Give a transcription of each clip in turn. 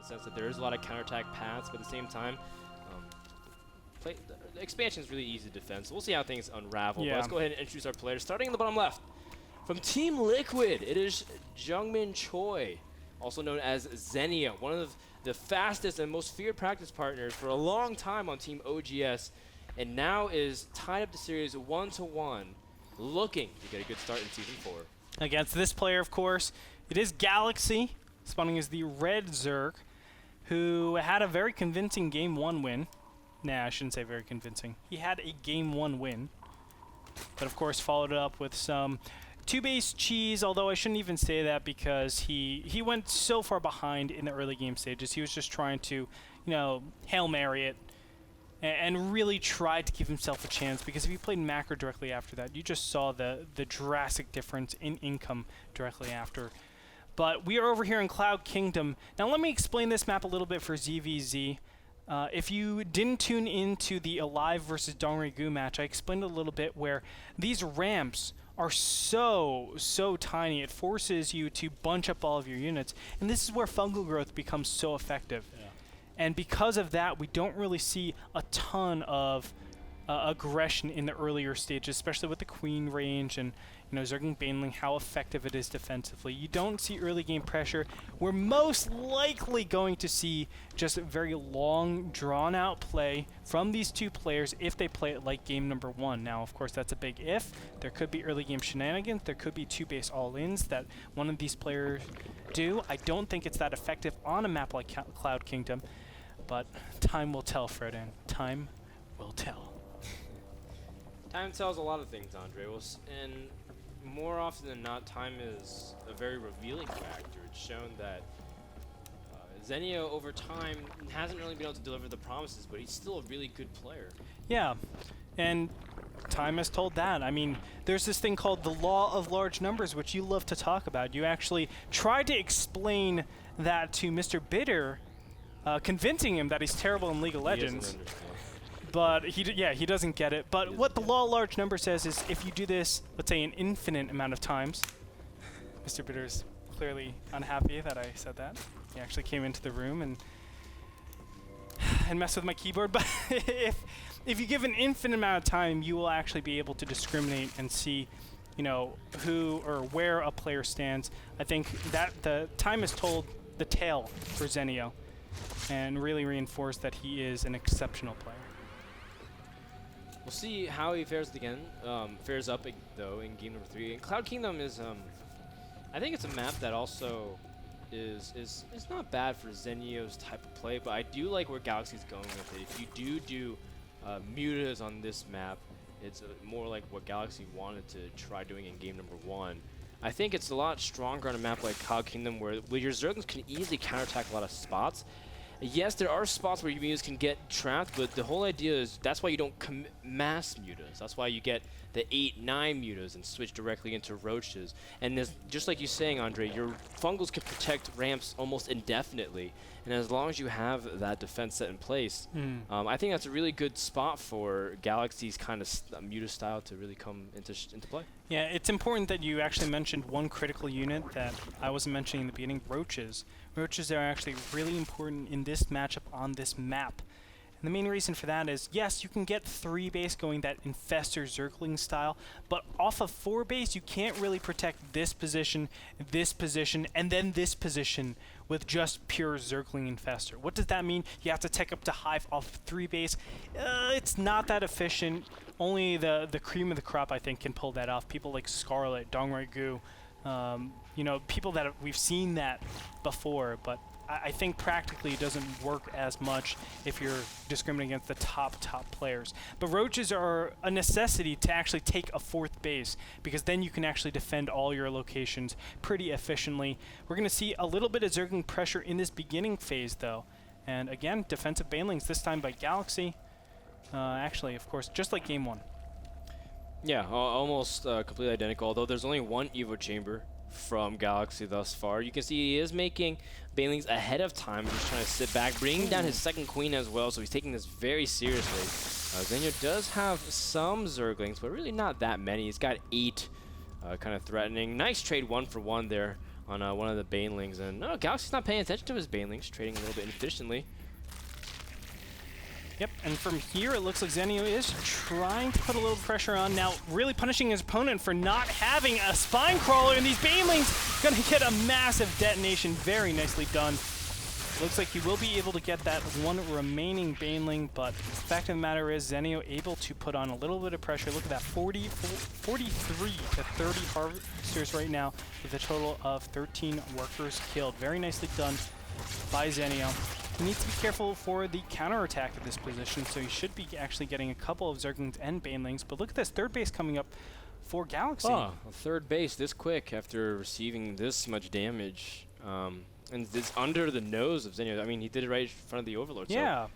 sense that there is a lot of counterattack paths, but at the same time, the expansion is really easy to defend. So we'll see how things unravel. Yeah. But let's go ahead and introduce our players. Starting in the bottom left, from Team Liquid, it is Jungmin Choi, also known as Zenio, one of the fastest and most feared practice partners for a long time on Team OGS, and now is tied up the series 1-1, looking to get a good start in Season 4. Against this player, of course, it is Galaxy, spawning as the Red Zerg, who had a very convincing Game 1 win. Nah, I shouldn't say very convincing. He had a Game 1 win, but of course followed it up with some two-base cheese, although I shouldn't even say that because he went so far behind in the early game stages. He was just trying to, you know, Hail Mary it and really tried to give himself a chance, because if he played Macro directly after that, you just saw the drastic difference in income directly after. But we are over here in Cloud Kingdom. Now let me explain this map a little bit for ZVZ. If you didn't tune into the Alive versus Dongregoo match, I explained a little bit where these ramps are so tiny. It forces you to bunch up all of your units, and this is where fungal growth becomes so effective. Yeah. And because of that, we don't really see a ton of aggression in the earlier stages, especially with the Queen range and, you know, Zergling Baneling, how effective it is defensively. You don't see early game pressure. We're most likely going to see just a very long, drawn-out play from these two players if they play it like game number 1. Now, of course, that's a big if. There could be early game shenanigans. There could be two-base all-ins that one of these players do. I don't think it's that effective on a map like Cloud Kingdom, but time will tell, Frodan. Time will tell. Time tells a lot of things, Andre. And more often than not, time is a very revealing factor. It's shown that Zenio, over time, hasn't really been able to deliver the promises, but he's still a really good player. Yeah, and time has told that. I mean, there's this thing called the law of large numbers, which you love to talk about. You actually tried to explain that to Mr. Bitter, convincing him that he's terrible in League of Legends. But he doesn't get it. But what the law of large number says is if you do this, let's say, an infinite amount of times, Mr. Bitter's clearly unhappy that I said that. He actually came into the room and messed with my keyboard. But if you give an infinite amount of time, you will actually be able to discriminate and see, you know, who or where a player stands. I think that the time has told the tale for Zenio and really reinforced that he is an exceptional player. We'll see how he fares up though in game number 3. And Cloud Kingdom is, I think it's a map that also is not bad for Zenio's type of play, but I do like where Galaxy's going with it. If you do mutas on this map, it's more like what Galaxy wanted to try doing in game number 1. I think it's a lot stronger on a map like Cloud Kingdom where your Zerglings can easily counterattack a lot of spots. Yes, there are spots where your mutas can get trapped, but the whole idea is that's why you don't mass mutas. That's why you get the 8-9 mutas and switch directly into roaches. And just like you're saying, Andre, your fungals can protect ramps almost indefinitely. And as long as you have that defense set in place, I think that's a really good spot for Galaxy's kind of muta style to really come into play. Yeah, it's important that you actually mentioned one critical unit that I wasn't mentioning in the beginning, roaches. Roaches are actually really important in this matchup on this map. And the main reason for that is, yes, you can get 3 base going that Infestor Zergling style, but off of 4 base, you can't really protect this position, and then this position with just pure Zergling Infestor. What does that mean? You have to tech up to Hive off of 3 base. It's not that efficient. Only the cream of the crop, I think, can pull that off. People like Scarlet, Dongregoo, you know, people that we've seen that before, but I think practically it doesn't work as much if you're discriminating against the top players. But roaches are a necessity to actually take a 4th base, because then you can actually defend all your locations pretty efficiently. We're going to see a little bit of Zergling pressure in this beginning phase, though. And again, defensive banelings, this time by Galaxy. Actually, of course, just like game 1. Yeah, almost completely identical, although there's only one Evo Chamber from Galaxy thus far. You can see he is making banelings ahead of time, just trying to sit back, bringing down his second queen as well, so he's taking this very seriously. Zenio does have some Zerglings, but really not that many. He's got 8, kind of threatening. Nice trade 1-for-1 there on one of the Banelings. And no, Galaxy's not paying attention to his Banelings, trading a little bit inefficiently. Yep, and from here it looks like Zenio is trying to put a little pressure on. Now really punishing his opponent for not having a Spine Crawler, and these Banelings gonna get a massive detonation. Very nicely done. Looks like he will be able to get that one remaining Baneling, but the fact of the matter is Zenio able to put on a little bit of pressure. Look at that, 43 to 30 harvesters right now with a total of 13 workers killed. Very nicely done by Zenio. He needs to be careful for the counterattack at this position, so he should be actually getting a couple of Zerglings and Banelings. But look at this third base coming up for Galaxy. Oh, a third base this quick after receiving this much damage. And it's under the nose of Zenio. I mean, he did it right in front of the Overlord. Yeah.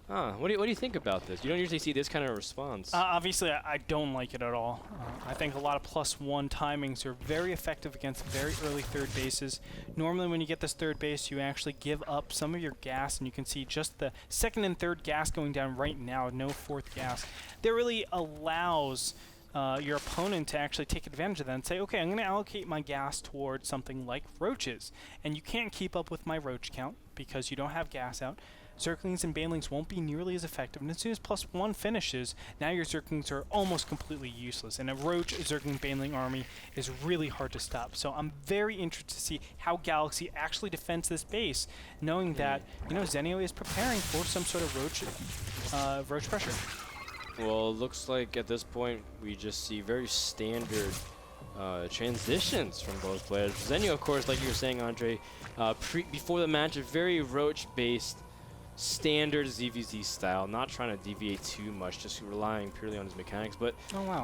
So, what do you think about this? You don't usually see this kind of response. Obviously, I don't like it at all. I think a lot of +1 timings are very effective against very early third bases. Normally, when you get this third base, you actually give up some of your gas, and you can see just the second and third gas going down right now, no fourth gas. That really allows your opponent to actually take advantage of that and say, okay, I'm going to allocate my gas towards something like roaches. And you can't keep up with my roach count because you don't have gas out. Zerglings and Banelings won't be nearly as effective, and as soon as +1 finishes, now your Zerglings are almost completely useless, and a Roach Zergling Baneling army is really hard to stop. So I'm very interested to see how Galaxy actually defends this base, knowing that, you know, Zenio is preparing for some sort of Roach pressure. Well, it looks like at this point we just see very standard transitions from both players. Zenio, of course, like you were saying, Andre, before the match, a very Roach-based standard ZVZ style, not trying to deviate too much, just relying purely on his mechanics. But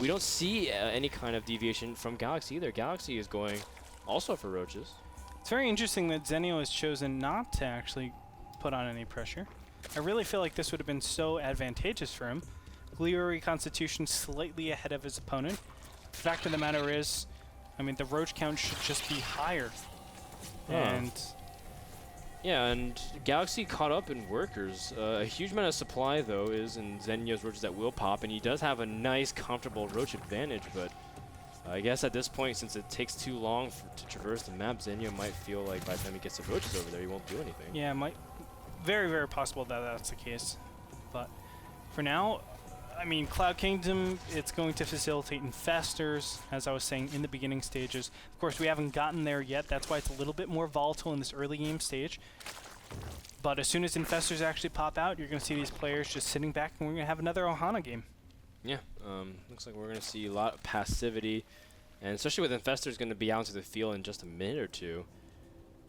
we don't see any kind of deviation from Galaxy either. Galaxy is going also for Roaches. It's very interesting that Zenio has chosen not to actually put on any pressure. I really feel like this would have been so advantageous for him. Gliori Constitution slightly ahead of his opponent. The fact of the matter is, I mean, the Roach count should just be higher. And yeah, and Galaxy caught up in workers. A huge amount of supply, though, is in Zenio's Roaches that will pop, and he does have a nice, comfortable Roach advantage, but I guess at this point, since it takes too long to traverse the map, Zenio might feel like by the time he gets the Roaches over there, he won't do anything. Yeah, very, very possible that that's the case. But for now, I mean, Cloud Kingdom, it's going to facilitate infestors, as I was saying, in the beginning stages. Of course, we haven't gotten there yet. That's why it's a little bit more volatile in this early game stage. But as soon as infestors actually pop out, you're going to see these players just sitting back, and we're going to have another Ohana game. Yeah, looks like we're going to see a lot of passivity, and especially with infestors going to be out into the field in just a minute or two,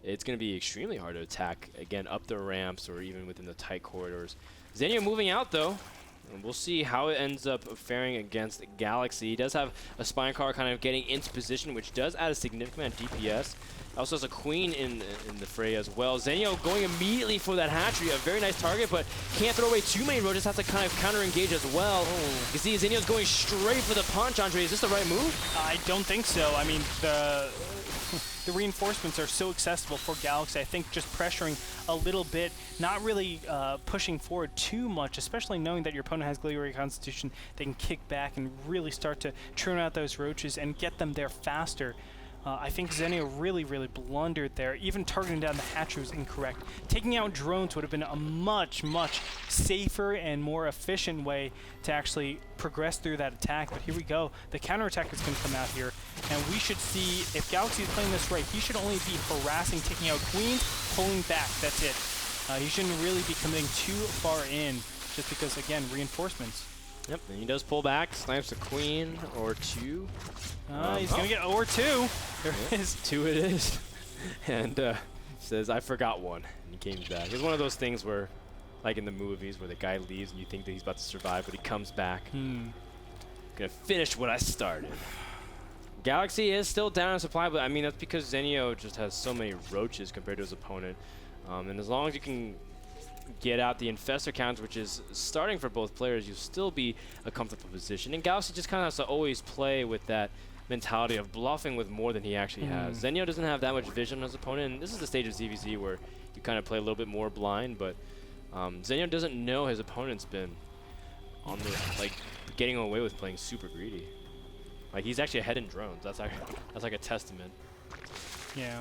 it's going to be extremely hard to attack, again, up the ramps or even within the tight corridors. Zenio moving out, though. And we'll see how it ends up faring against Galaxy. He does have a Spine Car kind of getting into position, which does add a significant DPS. Also has a Queen in the fray as well. Zenio going immediately for that hatchery, a very nice target, but can't throw away too many roaches, has to kind of counter-engage as well. You can see Zenio's going straight for the punch, Andre. Is this the right move? I don't think so. I mean, the reinforcements are so accessible for Galaxy. I think just pressuring a little bit, not really pushing forward too much, especially knowing that your opponent has Gliori Constitution, they can kick back and really start to churn out those roaches and get them there faster. I think Zenio really, really blundered there. Even targeting down the hatchery was incorrect. Taking out drones would have been a much, much safer and more efficient way to actually progress through that attack. But here we go. The counterattack is going to come out here. And we should see, if Galaxy is playing this right, he should only be harassing, taking out queens, pulling back. That's it. He shouldn't really be committing too far in, just because, again, reinforcements. Yep, and he does pull back, snipes a queen or two. He's going to get or two. There is. Two it is. And says, I forgot one. And he came back. It's one of those things where, like in the movies, where the guy leaves and you think that he's about to survive, but he comes back. Gonna finish what I started. Galaxy is still down in supply, but I mean, that's because Zenio just has so many roaches compared to his opponent. And as long as you can get out the infestor counts, which is starting for both players, you'll still be a comfortable position. And Galaxy just kind of has to always play with that mentality of bluffing with more than he actually has. Zenio doesn't have that much vision on his opponent, and this is the stage of ZVZ where you kind of play a little bit more blind, but Zenio doesn't know his opponent's been on the, like, getting away with playing super greedy. Like, he's actually ahead in drones. That's like a testament. Yeah.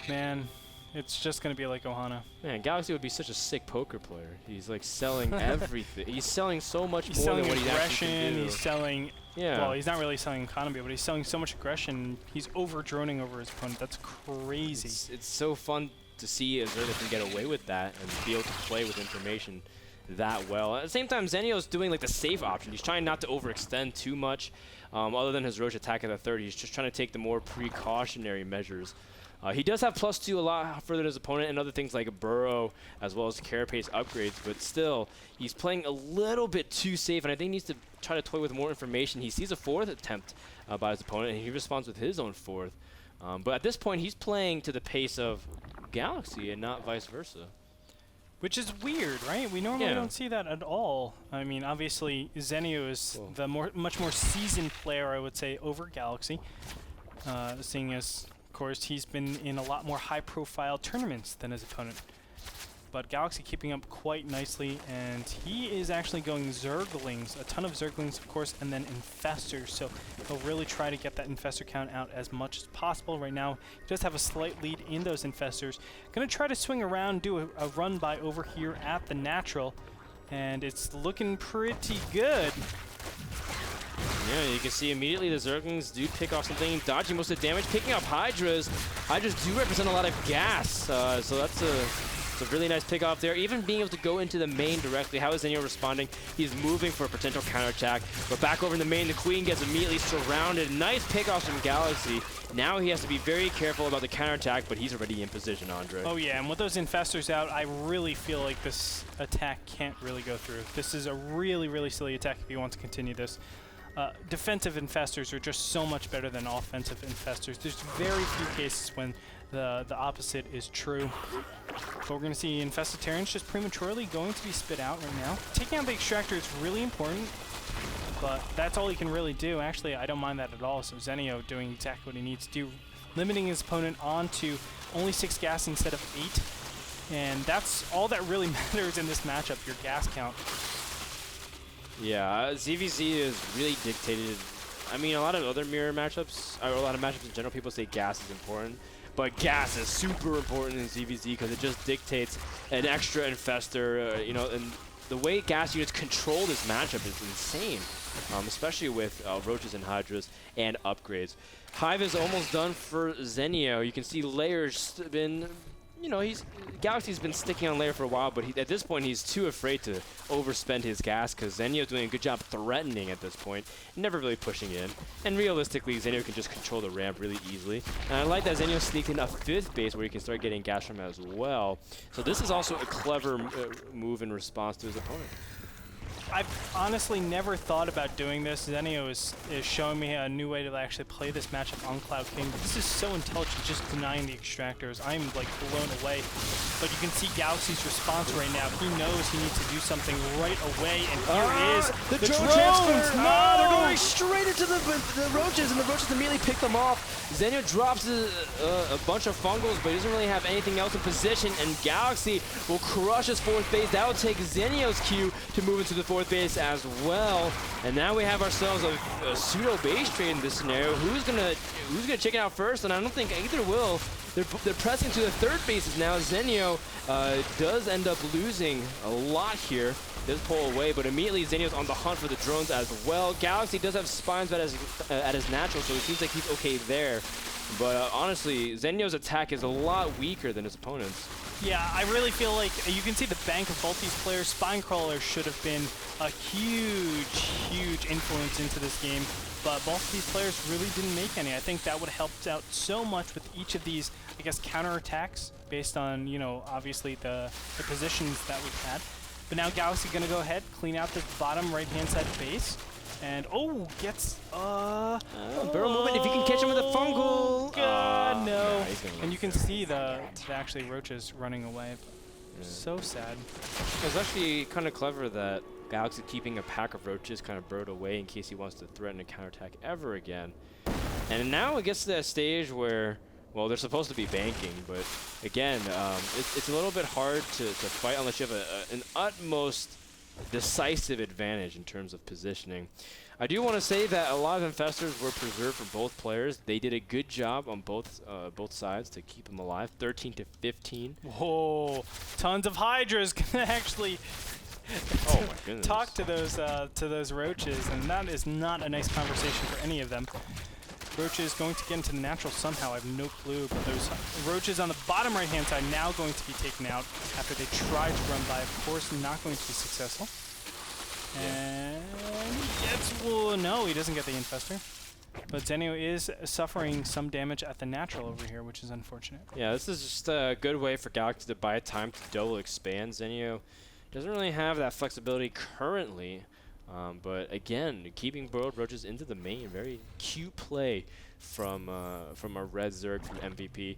Man, it's just going to be like Ohana. Man, Galaxy would be such a sick poker player. He's like selling everything. He's selling so much He's more selling than what he actually aggression, can do. he's selling... Yeah. Well, he's not really selling economy, but he's selling so much aggression. He's over-droning over his opponent. That's crazy. It's so fun to see a Zerg that can get away with that and be able to play with information that well. At the same time, Zenio's doing like the safe option. He's trying not to overextend too much. Other than his Roche attack at the 30, he's just trying to take the more precautionary measures. He does have +2 a lot further than his opponent and other things like a Burrow as well as Carapace upgrades, but still, he's playing a little bit too safe, and I think he needs to try to toy with more information. He sees a 4th attempt by his opponent, and he responds with his own 4th. But at this point, he's playing to the pace of Galaxy and not vice versa. Which is weird, right? We normally don't see that at all. I mean, obviously, Zenio is the much more seasoned player, I would say, over Galaxy. Seeing as, of course, he's been in a lot more high-profile tournaments than his opponent. But Galaxy keeping up quite nicely, and he is actually going Zerglings, a ton of Zerglings, of course, and then Infestors. So he'll really try to get that Infestor count out as much as possible. Right now, he does have a slight lead in those Infestors. Going to try to swing around, do a run by over here at the natural, and it's looking pretty good. Yeah, you can see immediately the Zerglings do pick off something, dodging most of the damage, picking up Hydras. Hydras do represent a lot of gas, so that's a really nice pick off there. Even being able to go into the main directly. How is Zenio responding? He's moving for a potential counterattack, but back over in the main, the Queen gets immediately surrounded. Nice pickoffs from Galaxy. Now he has to be very careful about the counterattack, but he's already in position, Andre. Oh yeah, and with those Infestors out, I really feel like this attack can't really go through. This is a really, really silly attack if you want to continue this. Defensive Infestors are just so much better than offensive Infestors. There's very few cases when the opposite is true. But we're going to see Infestitarians just prematurely going to be spit out right now. Taking out the Extractor is really important, but that's all he can really do. Actually, I don't mind that at all. So Zenio doing exactly what he needs to do, limiting his opponent onto only 6 gas instead of 8. And that's all that really matters in this matchup, your gas count. Yeah, ZVZ is really dictated. I mean, a lot of other mirror matchups, or a lot of matchups in general, people say gas is important. But gas is super important in ZVZ because it just dictates an extra Infestor, you know, and the way gas units control this matchup is insane, especially with Roaches and Hydras and upgrades. Hive is almost done for Zenio. You can see Layer's been, you know, Galaxy's been sticking on Layer for a while, but at this point he's too afraid to overspend his gas because Zenio's doing a good job threatening at this point, never really pushing in. And realistically, Zenio can just control the ramp really easily. And I like that Zenio sneaked in a 5th base where he can start getting gas from as well. So this is also a clever move in response to his opponent. I've honestly never thought about doing this. Zenio is showing me a new way to actually play this matchup on Cloud King. This is so intelligent, just denying the Extractors. I'm like blown away. But you can see Galaxy's response right now. He knows he needs to do something right away, and here it is. The drone transfer! No! They're going straight into the Roaches, and the Roaches immediately pick them off. Zenio drops a bunch of fungals, but he doesn't really have anything else in position, and Galaxy will crush his 4th base. That will take Zenio's Q to move into the 4th base as well. And now we have ourselves a pseudo base trade in this scenario. Who's gonna check it out first? And I don't think either will. They're pressing to the 3rd bases now. Zenio does end up losing a lot here. Does pull away, but immediately Zenio's on the hunt for the drones as well. Galaxy does have spines at his natural, so it seems like he's okay there. But honestly, Zenio's attack is a lot weaker than his opponent's. Yeah, I really feel like you can see the bank of both these players. Spinecrawler should have been a huge, huge influence into this game, but both of these players really didn't make any. I think that would have helped out so much with each of these, I guess, counterattacks based on, you know, obviously the positions that we've had. But now Galaxy gonna go ahead, clean out this bottom right-hand side base. And, gets, barrel movement, if you can catch him with a fungal. God, no. Yeah, and you can see the actually Roaches running away. Yeah. So sad. It's actually kind of clever that Galaxy keeping a pack of Roaches kind of burrowed away in case he wants to threaten a counterattack ever again. And now it gets to that stage where, well, they're supposed to be banking, but again, it's a little bit hard to fight unless you have an utmost decisive advantage in terms of positioning. I do want to say that a lot of infestors were preserved for both players. They did a good job on both sides to keep them alive. 13 to 15. Whoa! Tons of hydras can actually Oh my goodness. talk to those roaches, and that is not a nice conversation for any of them. Roaches going to get into the natural somehow. I have no clue, but those roaches on the bottom right-hand side now going to be taken out after they try to run by. Of course, not going to be successful. And he gets, well, no, he doesn't get the infestor. But Zenio is suffering some damage at the natural over here, which is unfortunate. Yeah, this is just a good way for Galaxy to buy time to double expand. Zenio doesn't really have that flexibility currently. But again, keeping burrowed roaches into the main, very cute play from our red Zerg from MVP.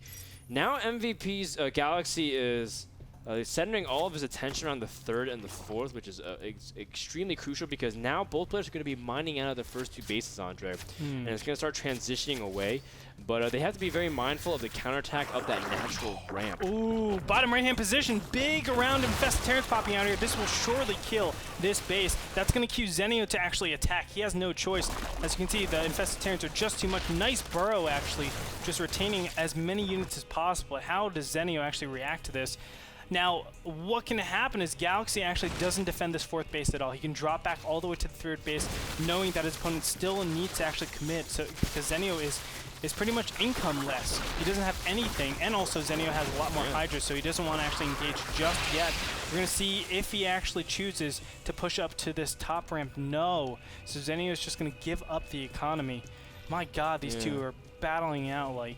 Now MVP's Galaxy is centering all of his attention around the third and the fourth, which is extremely crucial because now both players are going to be mining out of the first two bases, Andre, and it's going to start transitioning away. But they have to be very mindful of the counterattack of that natural ramp. Ooh, bottom right-hand position, big around infested Terrans popping out here. This will surely kill this base. That's going to cue Zenio to actually attack. He has no choice. As you can see, the infested Terrans are just too much. Nice burrow, actually, just retaining as many units as possible. How does Zenio actually react to this? Now, what can happen is Galaxy actually doesn't defend this fourth base at all. He can drop back all the way to the third base, knowing that his opponent still needs to actually commit. So because Zenio is pretty much income-less. He doesn't have anything, and also Zenio has a lot more Hydra, so he doesn't want to actually engage just yet. We're going to see if he actually chooses to push up to this top ramp. No. So Zenio is just going to give up the economy. My God, these two are battling out like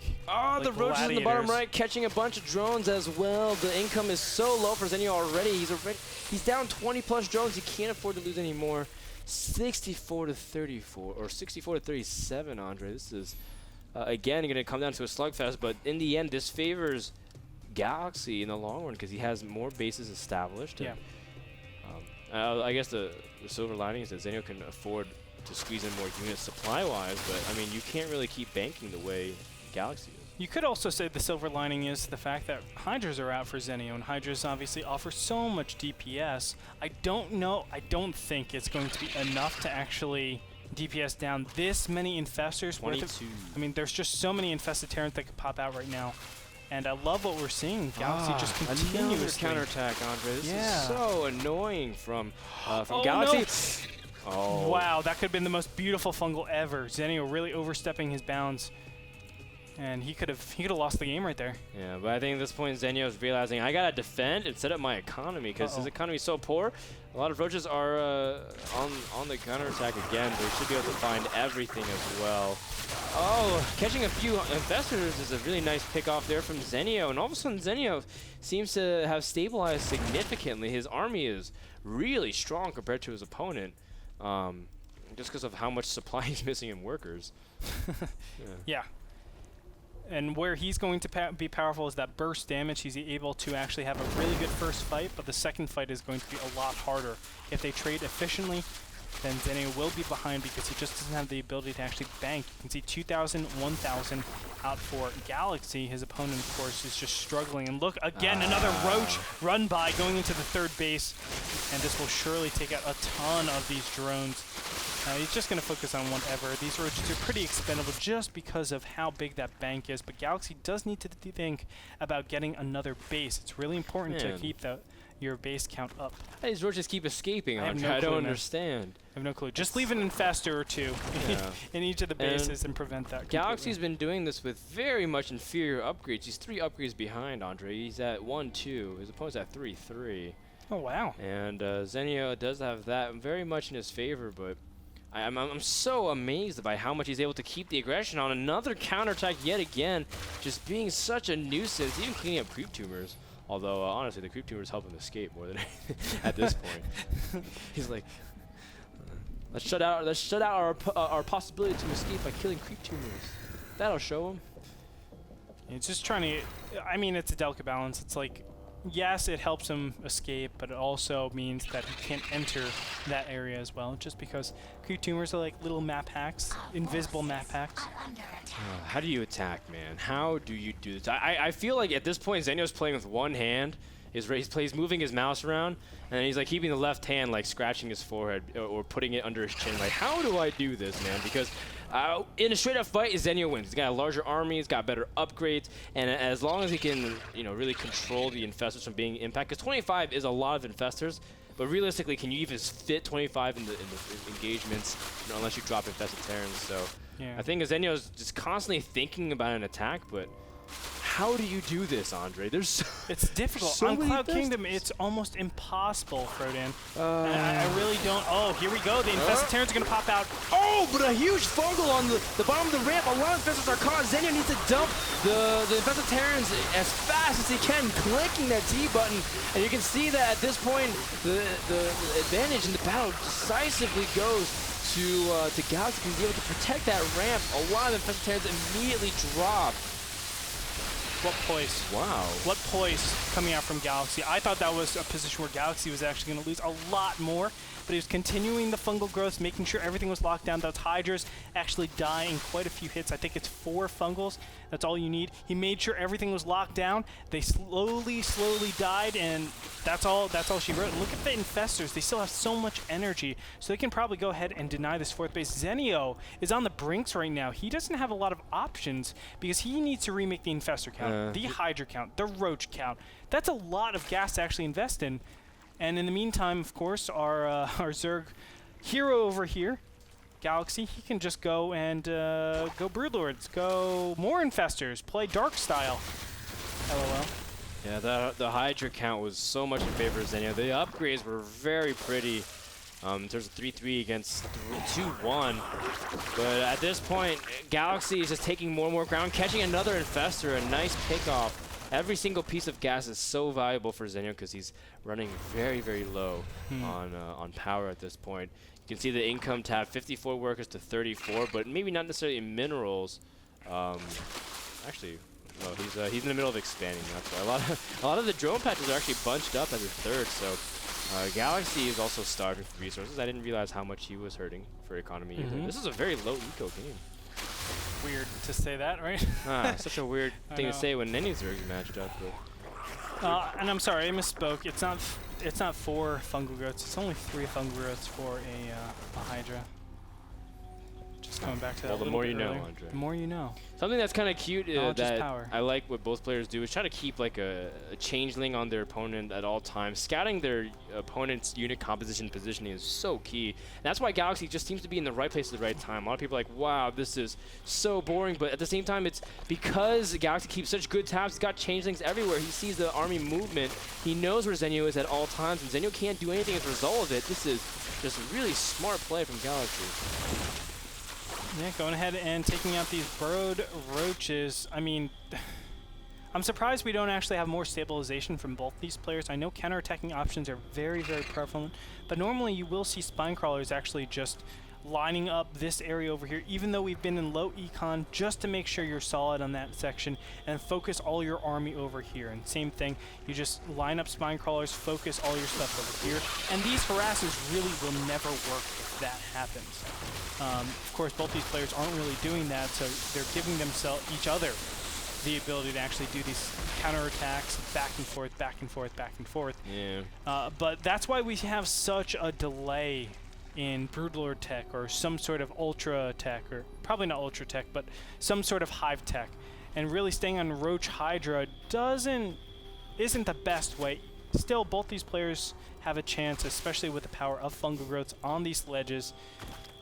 the roaches in the bottom right catching a bunch of drones as well. The income is so low for Zenio already. He's down 20 plus drones. He can't afford to lose anymore. 64 to 34 or 64 to 37, Andre. This is again going to come down to a slugfest, but in the end this favors Galaxy in the long run because he has more bases established. Yeah. And, I guess the silver lining is that Zenio can afford to squeeze in more units supply-wise, but I mean, you can't really keep banking the way Galaxy is. You could also say the silver lining is the fact that Hydras are out for Zenio, and Hydras obviously offer so much DPS. I don't think it's going to be enough to actually DPS down this many infestors. 22. I mean, there's just so many infested Terrans that could pop out right now. And I love what we're seeing. Galaxy just continuously. Another counterattack, Andre. This is so annoying from Oh, Galaxy. no. Oh. Wow, that could have been the most beautiful fungal ever. Zenio really overstepping his bounds. And he could have lost the game right there. Yeah, but I think at this point Zenio is realizing I gotta defend and set up my economy because his economy is so poor. A lot of roaches are on the counterattack again. They should be able to find everything as well. Oh, catching a few infestors is a really nice pick off there from Zenio, and all of a sudden Zenio seems to have stabilized significantly. His army is really strong compared to his opponent, just because of how much supply he's missing in workers. Yeah. And where he's going to be powerful is that burst damage. He's able to actually have a really good first fight, but the second fight is going to be a lot harder. If they trade efficiently, then Zenio will be behind because he just doesn't have the ability to actually bank. You can see 2,000, 1,000 out for Galaxy. His opponent, of course, is just struggling. And look, again, another Roach run by going into the third base. And this will surely take out a ton of these drones. He's just going to focus on whatever. These roaches are pretty expendable just because of how big that bank is. But Galaxy does need to think about getting another base. It's really important to keep your base count up. These roaches keep escaping. I don't understand. I have no clue. Just leave an infestor or two in each of the bases and prevent that. Galaxy's been doing this with very much inferior upgrades. He's 3 upgrades behind, Andre. He's at 1-2. His opponent's at 3-3. Oh, wow. And Zenio does have that very much in his favor, but I'm so amazed by how much he's able to keep the aggression on. Another counterattack yet again, just being such a nuisance, even cleaning up creep tumors. Although, honestly, the creep tumors help him escape more than at this point. He's like, let's shut out our possibility to escape by killing creep tumors. That'll show him. It's just trying to, I mean, it's a delicate balance. It's like, yes, it helps him escape, but it also means that he can't enter that area as well, just because creep tumors are like little map hacks, invisible map hacks. How do you attack, man? How do you do this? I feel like at this point Zenio's playing with one hand, He's moving his mouse around, and he's like keeping the left hand like scratching his forehead or putting it under his chin. Like, how do I do this, man? Because in a straight-up fight, Zenio wins. He's got a larger army, he's got better upgrades, and as long as he can, really control the infestors from being impacted, because 25 is a lot of infestors, but realistically, can you even fit 25 in the engagements unless you drop infested Terrans? So yeah. I think Zenio's just constantly thinking about an attack, but how do you do this, Andre? It's difficult. So on Cloud infestors. Kingdom, it's almost impossible, Frodan. I really don't. Oh, here we go. The infested Terrans are going to pop out. Oh, but a huge fungal on the bottom of the ramp. A lot of infestors are caught. Zenio needs to dump the infested Terrans as fast as he can, clicking that T button. And you can see that at this point, the advantage in the battle decisively goes to Galaxy. Can be able to protect that ramp. A lot of infested Terrans immediately drop. What poise. Wow. What poise coming out from Galaxy. I thought that was a position where Galaxy was actually going to lose a lot more, but he was continuing the fungal growth, making sure everything was locked down. Those Hydras actually die in quite a few hits. I think it's 4 fungals. That's all you need. He made sure everything was locked down. They slowly died, and that's all she wrote. And look at the infestors. They still have so much energy, so they can probably go ahead and deny this 4th base. Zenio is on the brinks right now. He doesn't have a lot of options because he needs to remake the infestor count, the Hydra count, the Roach count. That's a lot of gas to actually invest in. And in the meantime, of course, our Zerg hero over here, Galaxy, he can just go and go Broodlords, go more infestors, play Dark style. LOL. Yeah, the Hydra count was so much in favor of Zenio. The upgrades were very pretty. There's a 3-3 against 2-1. But at this point, Galaxy is just taking more and more ground, catching another infestor, a nice pickoff. Every single piece of gas is so valuable for Zenio because he's running very, very low on power at this point. You can see the income tab, 54 workers to 34, but maybe not necessarily in minerals. Actually, no, he's in the middle of expanding. That's why a lot of the drone patches are actually bunched up as a third. So Galaxy is also starving for resources. I didn't realize how much he was hurting for economy either. This is a very low eco game. Weird to say that, right? Such a weird thing to say when any Zerg's matched up. But and I'm sorry, I misspoke. It's not 4 fungal growths. It's only 3 fungal growths for a Hydra. Just going back to that. Well, the more you know, earlier. Andre. The more you know. Something that's kind of cute that power. I like what both players do is try to keep like a changeling on their opponent at all times. Scouting their opponent's unit composition positioning is so key. And that's why Galaxy just seems to be in the right place at the right time. A lot of people are like, wow, this is so boring. But at the same time, it's because Galaxy keeps such good tabs. He's got changelings everywhere. He sees the army movement. He knows where Zenio is at all times. And Zenio can't do anything as a result of it. This is just a really smart play from Galaxy. Yeah, going ahead and taking out these burrowed roaches. I mean, I'm surprised we don't actually have more stabilization from both these players. I know counterattacking options are very, very prevalent, but normally you will see spine crawlers actually just lining up this area over here, even though we've been in low econ, just to make sure you're solid on that section and focus all your army over here. And same thing, you just line up spine crawlers, focus all your stuff over here, and these harassers really will never work if that happens. Of course, both these players aren't really doing that, so they're giving each other the ability to actually do these counterattacks back and forth, back and forth, back and forth. Yeah. But that's why we have such a delay in Broodlord tech or some sort of ultra tech, or probably not ultra tech, but some sort of hive tech. And really staying on Roach Hydra isn't the best way. Still, both these players have a chance, especially with the power of fungal growths on these ledges.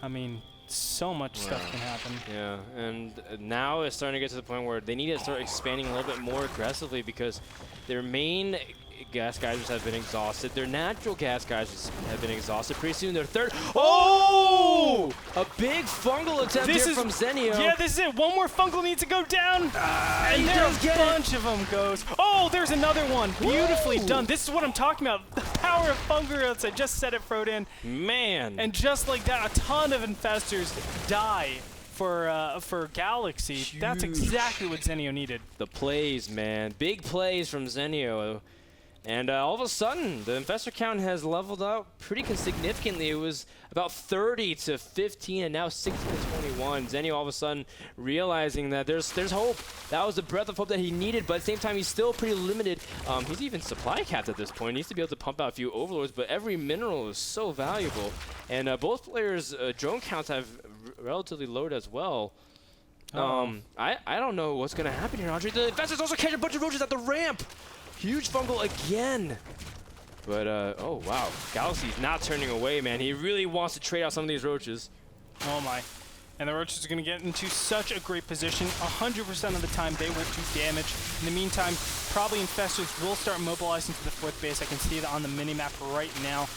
I mean, so much stuff can happen. Yeah, and now it's starting to get to the point where they need to start expanding a little bit more aggressively because their main gas geysers have been exhausted. Their natural gas geysers have been exhausted. Pretty soon, their third. Oh! A big fungal attempt here from Zenio. Yeah, this is it. One more fungal needs to go down. And there's a bunch of them goes. Oh, there's another one. Beautifully done. This is what I'm talking about. The power of fungal growths. I just said it, Frodan. Man. And just like that, a ton of infestors die for Galaxy. Huge. That's exactly what Zenio needed. The plays, man. Big plays from Zenio. And all of a sudden, the infestor count has leveled up pretty significantly. It was about 30 to 15, and now 60 to 21. Zenio all of a sudden realizing that there's hope. That was the breath of hope that he needed, but at the same time, he's still pretty limited. He's even supply capped at this point. He needs to be able to pump out a few overlords, but every mineral is so valuable. And both players' drone counts have relatively lowered as well. I don't know what's going to happen here, Andre. The infestors also catch a bunch of roaches at the ramp. Huge fungal again. But, oh, wow. Galaxy's not turning away, man. He really wants to trade out some of these roaches. Oh, my. And the roaches are going to get into such a great position. 100% of the time, they will do damage. In the meantime, probably infestors will start mobilizing to the 4th base. I can see that on the minimap right now.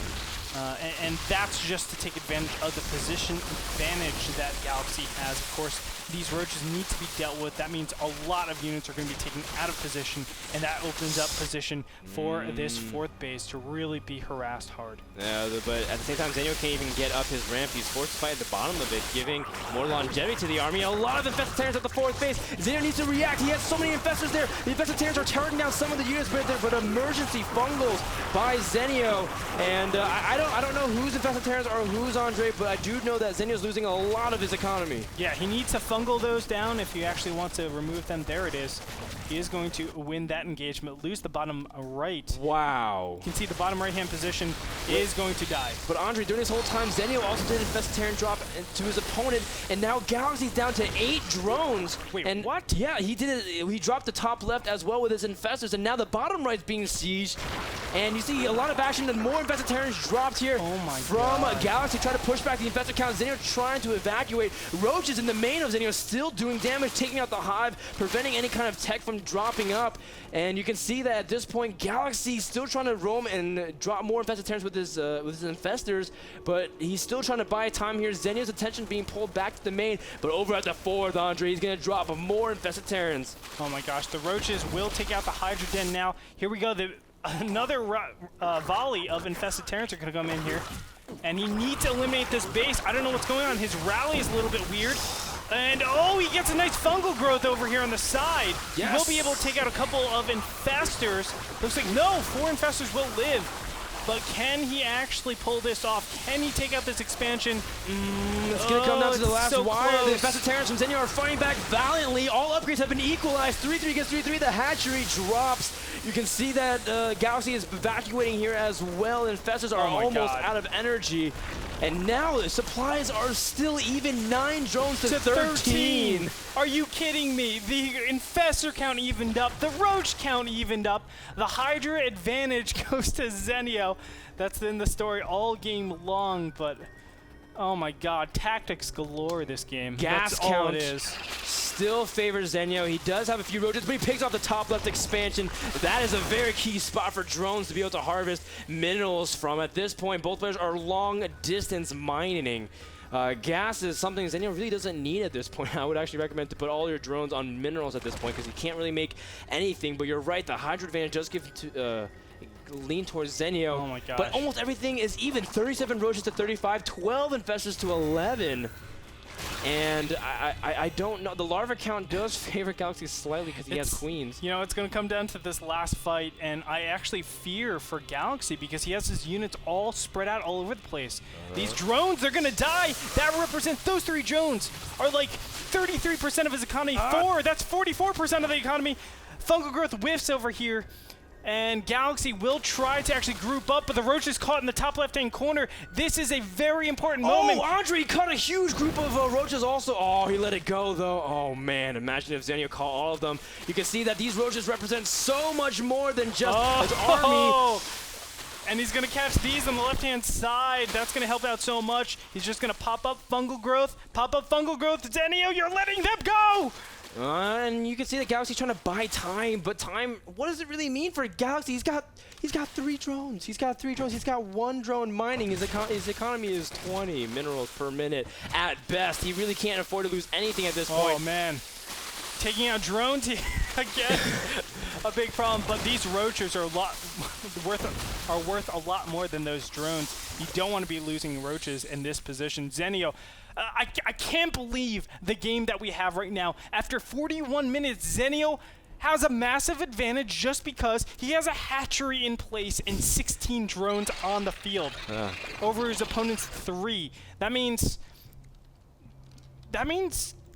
And that's just to take advantage of the position advantage that Galaxy has. Of course, these roaches need to be dealt with. That means a lot of units are going to be taken out of position, and that opens up position for this 4th base to really be harassed hard. Yeah, but at the same time, Zenio can't even get up his ramp. He's forced to fight at the bottom of it, giving more longevity to the army. A lot of infested Terrans at the 4th base. Zenio needs to react. He has so many infestors there. The infested Terrans are targeting down some of the units, but emergency fungals by Zenio. And I don't know who's infested Terrans or who's Andre, but I do know that Zenio's losing a lot of his economy. Yeah, he needs to fungal those down if you actually want to remove them. There it is. He is going to win that engagement, lose the bottom right. Wow. You can see the bottom right-hand position is going to die. But Andre, during this whole time, Zenio also did infested Terran drop to his opponent, and now Galaxy's down to 8 drones. Wait, and what? Yeah, he did it. He dropped the top left as well with his infestors, and now the bottom right's being sieged. And you see a lot of action, and more infested Terrans dropped here from Galaxy, trying to push back the infested count. Zenio trying to evacuate. Roaches in the main of Zenio still doing damage, taking out the hive, preventing any kind of tech from dropping up. And you can see that at this point, Galaxy still trying to roam and drop more infested Terrans with his infestors, but he's still trying to buy time here. Zenio's attention being pulled back to the main, but over at the 4th, Andre, he's going to drop more infested Terrans. Oh my gosh, the roaches will take out the Hydra Den now. Here we go. Another volley of infested Terrans are going to come in here, and he needs to eliminate this base. I don't know what's going on. His rally is a little bit weird. And, oh, he gets a nice fungal growth over here on the side. Yes. He will be able to take out a couple of infestors. Looks like, no, 4 infestors will live. But can he actually pull this off? Can he take out this expansion? It's going to come down to the last wire. Close. The infested Terrans from Zenio are fighting back valiantly. All upgrades have been equalized. 3-3 against 3-3. The hatchery drops. You can see that Galaxy is evacuating here as well. Infestors are almost out of energy. And now the supplies are still even 9 drones to 13. Are you kidding me? The infestor count evened up. The roach count evened up. The Hydra advantage goes to Zenio. That's in the story all game long, but oh my god, tactics galore this game. Gas That's count all it is. Still favors Zenio. He does have a few roaches, but he picks off the top left expansion. That is a very key spot for drones to be able to harvest minerals from. At this point, both players are long distance mining. Gas is something Zenio really doesn't need at this point. I would actually recommend to put all your drones on minerals at this point because you can't really make anything. But you're right, the Hydra advantage does give to lean towards Zenio. Oh my gosh. But almost everything is even. 37 roaches to 35, 12 infestors to 11. And I don't know. The larva count does favor Galaxy slightly because he has queens. You know, it's going to come down to this last fight, and I actually fear for Galaxy because he has his units all spread out all over the place. These drones, they're going to die. That represents those 3 drones are like 33% of his economy. 4, that's 44% of the economy. Fungal growth whiffs over here. And Galaxy will try to actually group up, but the roach is caught in the top left-hand corner. This is a very important moment. Oh, Andre caught a huge group of roaches also. Oh, he let it go, though. Oh, man. Imagine if Zenio caught all of them. You can see that these roaches represent so much more than just his army. And he's going to catch these on the left-hand side. That's going to help out so much. He's just going to pop up fungal growth. Pop up fungal growth. Zenio, you're letting them go! And you can see that Galaxy's trying to buy time, but time, what does it really mean for Galaxy? He's got 3 drones. He's got 3 drones. He's got 1 drone mining. His economy is 20 minerals per minute at best. He really can't afford to lose anything at this point. Oh man, taking out drones again, a big problem. But these roaches are worth a lot more than those drones. You don't want to be losing roaches in this position. Zenio. I can't believe the game that we have right now. After 41 minutes, Zenio has a massive advantage just because he has a hatchery in place and 16 drones on the field over his opponent's 3. That means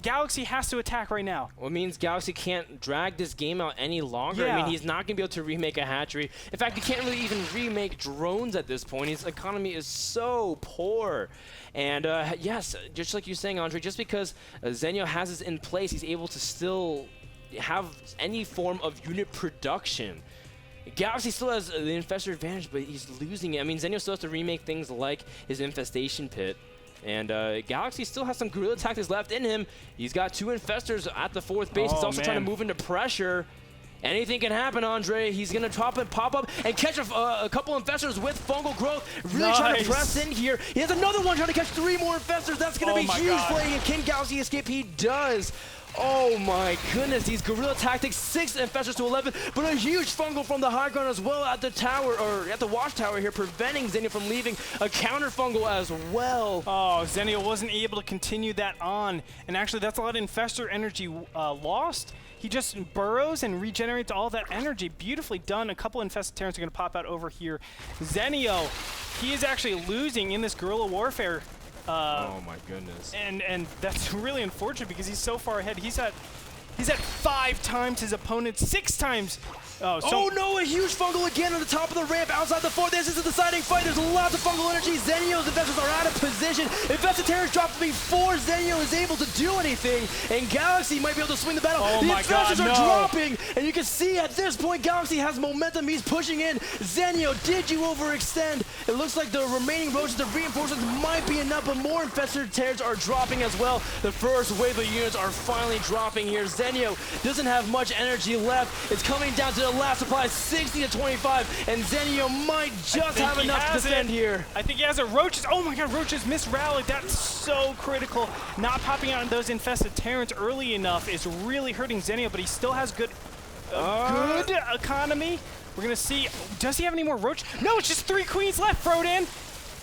Galaxy has to attack right now. Well, it means Galaxy can't drag this game out any longer. Yeah. I mean, he's not going to be able to remake a hatchery. In fact, he can't really even remake drones at this point. His economy is so poor. And yes, just like you're saying, Andre, just because Zenio has this in place, he's able to still have any form of unit production. Galaxy still has the Infestor advantage, but he's losing it. I mean, Zenio still has to remake things like his Infestation Pit. And Galaxy still has some guerrilla tactics left in him. He's got 2 Infestors at the 4th base. He's also trying to move into pressure. Anything can happen, Andre. He's going to pop up, and catch a couple Infestors with Fungal Growth. Really trying to press in here. He has another one trying to catch 3 more Infestors. That's going to be huge play. And can Galaxy escape? He does. Oh my goodness, these guerrilla tactics, 6 Infestors to 11, but a huge fungal from the high ground as well at the tower, or at the watchtower here, preventing Zenio from leaving a counter fungal as well. Oh, Zenio wasn't able to continue that on, and actually that's a lot of Infestor energy lost. He just burrows and regenerates all that energy. Beautifully done. A couple Infested Terrans are going to pop out over here. Zenio, he is actually losing in this guerrilla warfare. Oh my goodness. And that's really unfortunate because he's so far ahead. He's at 5 times his opponent, 6 times. Oh no, a huge fungal again on the top of the ramp outside the 4th. This is a deciding fight. There's lots of fungal energy. Zenio's Infestors are out of position. Infested Terrors dropped before Zenio is able to do anything. And Galaxy might be able to swing the battle. The Infestors are dropping. And you can see at this point, Galaxy has momentum. He's pushing in. Zenio, did you overextend? It looks like the remaining roaches of reinforcements might be enough, but more Infested Terrors are dropping as well. The first wave of units are finally dropping here. Zenio doesn't have much energy left. It's coming down to the last supply, 60 to 25, and Zenio might just have enough to defend here. I think he has it. Roaches. Oh my god, Roaches misrallied. That's so critical. Not popping out in those Infested Terrans early enough is really hurting Zenio, but he still has good economy. We're going to see. Does he have any more Roach? No, it's just 3 queens left, Frodan.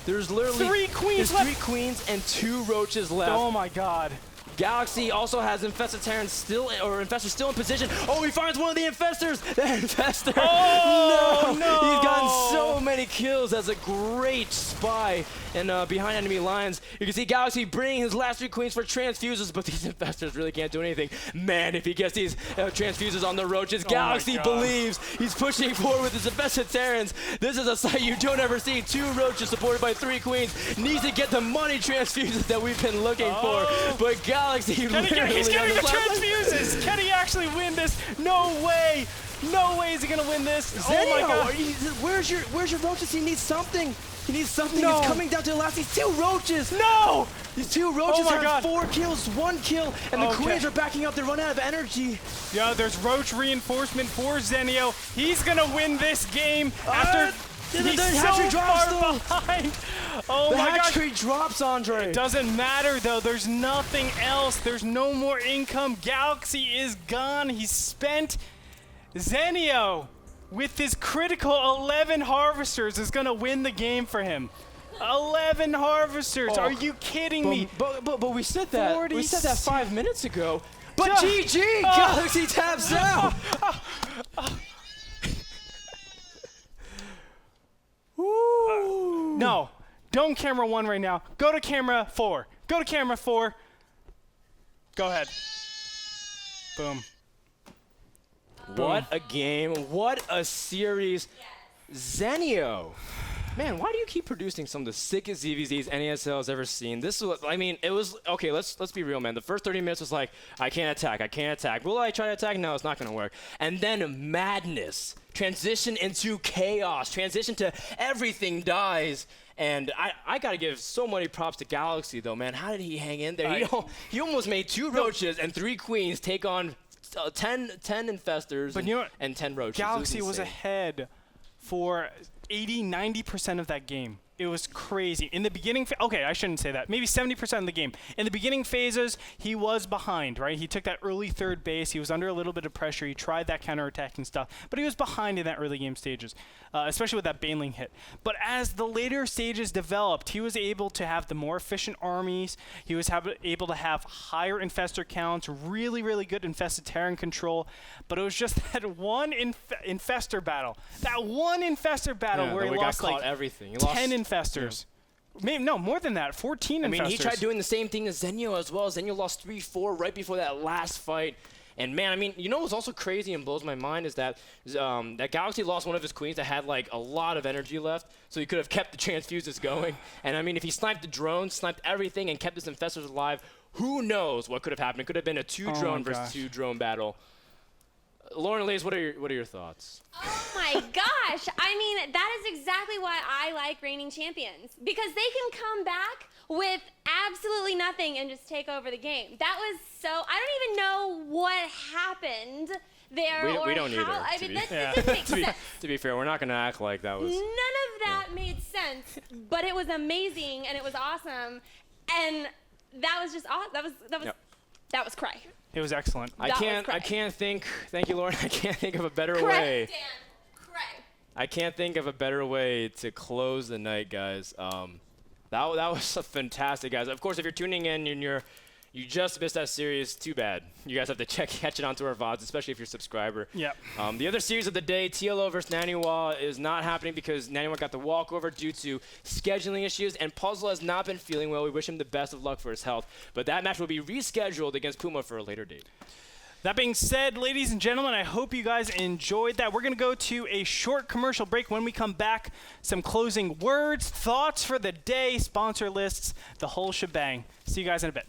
There's literally 3 queens left. 3 queens and 2 roaches left. Oh my god. Galaxy also has Infested Terrans still, or Infestors still in position. Oh, he finds one of the Infestors! The Infestor! Oh, no! He's gotten so many kills as a great spy and behind enemy lines. You can see Galaxy bringing his last 3 queens for transfuses, but these Infestors really can't do anything. Man, if he gets these transfuses on the roaches, Galaxy believes. He's pushing forward with his Infested Terrans. This is a sight you don't ever see. 2 roaches supported by 3 queens. Needs to get the money transfuses that we've been looking for. But Galaxy he's getting the transfuses. Can he actually win this? No way. No way is he gonna win this. Zenio, oh my god. Where's your roaches? He needs something. He needs something. No. He's coming down to the last. These 2 roaches. No. These 2 roaches have 4 kills, 1 kill, and the queens are backing up. They run out of energy. Yeah, there's roach reinforcement for Zenio. He's gonna win this game after. The hatchery drops behind. Oh my god. The hatchery drops, Andre. It doesn't matter though. There's nothing else. There's no more income. Galaxy is gone. He's spent. Zenio, with his critical 11 harvesters, is gonna win the game for him. 11 harvesters. Are you kidding me? But we said that. We said that 5 minutes ago. But GG, Galaxy taps out. No, don't camera 1 right now. Go to camera 4. Go to camera 4. Go ahead. Boom. What a game. What a series. Zenio. Man, why do you keep producing some of the sickest ZVZs NASL has ever seen? This was, I mean, it was, okay, let's be real, man. The first 30 minutes was like, I can't attack. Will I try to attack? No, it's not going to work. And then madness. Transition into chaos. Transition to everything dies. And I got to give so many props to Galaxy, though, man. How did he hang in there? He almost made 2 roaches and 3 queens take on 10 infestors and 10 roaches. Galaxy was ahead for 80-90% of that game. It was crazy. In the beginning, okay, I shouldn't say that. Maybe 70% of the game. In the beginning phases, he was behind, right? He took that early third base. He was under a little bit of pressure. He tried that counterattacking stuff, but he was behind in that early game stages, especially with that Baneling hit. But as the later stages developed, he was able to have the more efficient armies. He was able to have higher infestor counts, really, really good infested Terran control. But it was just that one infestor battle. That one infestor battle where he lost like everything. He 10 infestors. Maybe, no, more than that. 14 infestors. I mean, he tried doing the same thing as Zenio as well. Zenio lost 3-4 right before that last fight. And man, I mean, you know what's also crazy and blows my mind is that that Galaxy lost one of his queens that had like a lot of energy left, so he could have kept the transfuses going. And I mean, if he sniped the drones, sniped everything, and kept his infestors alive, who knows what could have happened? It could have been a 2-drone versus 2-drone battle. Lauren Lays, what are your thoughts? Oh my gosh! I mean, that is exactly why I like reigning champions, because they can come back with absolutely nothing and just take over the game. That was so. I don't even know what happened there. We don't how, either. I mean, that didn't make sense. To be fair, we're not going to act like that was. None of that made sense, but it was amazing and it was awesome, and that was just awesome. That was cray. It was excellent. I can't think. Thank you, Lauren. I can't think of a better way. Cray, Dan. Cray. I can't think of a better way to close the night, guys. That was fantastic, guys. Of course, if you're tuning in and you just missed that series, too bad. You guys have to catch it onto our VODs, especially if you're a subscriber. Yep. The other series of the day, TLO versus Naniwa, is not happening because Naniwa got the walkover due to scheduling issues, and Puzzle has not been feeling well. We wish him the best of luck for his health. But that match will be rescheduled against Puma for a later date. That being said, ladies and gentlemen, I hope you guys enjoyed that. We're going to go to a short commercial break. When we come back, some closing words, thoughts for the day, sponsor lists, the whole shebang. See you guys in a bit.